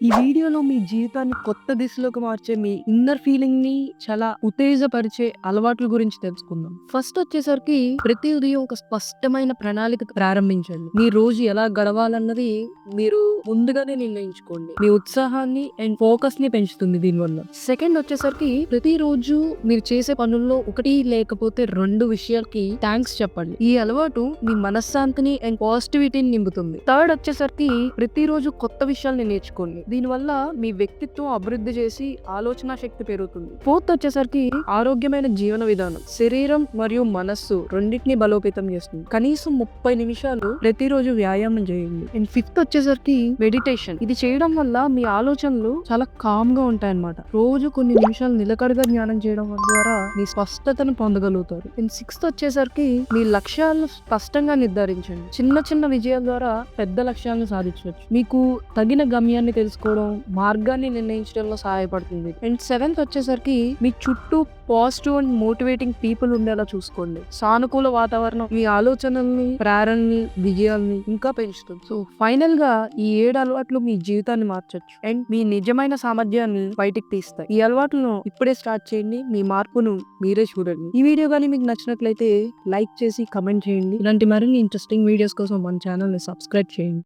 ఈ వీడియోలో మీ జీవితాన్ని కొత్త దిశలోకి మార్చే మీ ఇన్నర్ ఫీలింగ్ ని చాలా ఉత్తేజపరిచే అలవాట్ల గురించి తెలుసుకుందాం. ఫస్ట్ వచ్చేసరికి ప్రతి ఉదయం ఒక స్పష్టమైన ప్రణాళిక ప్రారంభించండి. మీ రోజు ఎలా గడవాలన్నది మీరు ముందుగానే నిర్ణయించుకోండి. మీ ఉత్సాహాన్ని అండ్ ఫోకస్ ని పెంచుతుంది దీనివల్ల. సెకండ్ వచ్చేసరికి ప్రతి రోజు మీరు చేసే పనుల్లో ఒకటి లేకపోతే 2 విషయాలకి థ్యాంక్స్ చెప్పండి. ఈ అలవాటు మీ మనశ్శాంతిని అండ్ పాజిటివిటీని నింపుతుంది. థర్డ్ వచ్చేసరికి ప్రతిరోజు కొత్త విషయాల్ని నేర్చుకోండి. దీనివల్ల మీ వ్యక్తిత్వం అభివృద్ధి చేసి ఆలోచన శక్తి పెరుగుతుంది. ఫోర్త్ వచ్చేసరికి ఆరోగ్యమైన జీవన విధానం శరీరం మరియు మనస్సు రెండింటిని బలోపేతం చేస్తుంది. కనీసం 30 నిమిషాలు ప్రతిరోజు వ్యాయామం చేయండి. అండ్ ఫిఫ్త్ వచ్చేసరికి మెడిటేషన్. ఇది చేయడం వల్ల మీ ఆలోచనలు చాలా కామ్ గా ఉంటాయన్నమాట. రోజు కొన్ని నిమిషాలు నిలకడగా ధ్యానం చేయడం ద్వారా మీ స్పష్టతను పొందగలుగుతారు. అండ్ సిక్స్త్ వచ్చేసరికి మీ లక్ష్యాలను స్పష్టంగా నిర్ధారించండి. చిన్న చిన్న విజయాల ద్వారా పెద్ద లక్ష్యాలను సాధించవచ్చు. మీకు తగిన గమ్యాన్ని తెలుసుకోవడం మార్గాన్ని నిర్ణయించడంలో సహాయపడుతుంది. అండ్ సెవెంత్ వచ్చేసరికి మీ చుట్టూ పాజిటివ్ అండ్ మోటివేటింగ్ పీపుల్ ఉండేలా చూసుకోండి. సానుకూల వాతావరణం మీ ఆలోచనల్ని, ప్రేరణని, విజయాల్ని ఇంకా పెంచుతుంది. సో ఫైనల్ గా ఈ 7 అలవాట్లు మీ జీవితాన్ని మార్చొచ్చు అండ్ మీ నిజమైన సామర్థ్యాన్ని బయటికి తీస్తాయి. ఈ అలవాట్లను ఇప్పుడే స్టార్ట్ చేయండి. మీ మార్పును మీరే చూడండి. ఈ వీడియో కానీ మీకు నచ్చినట్లయితే లైక్ చేసి కమెంట్ చేయండి. ఇలాంటి మరిన్ని ఇంట్రెస్టింగ్ వీడియోస్ కోసం మన ఛానల్ ని సబ్స్క్రైబ్ చేయండి.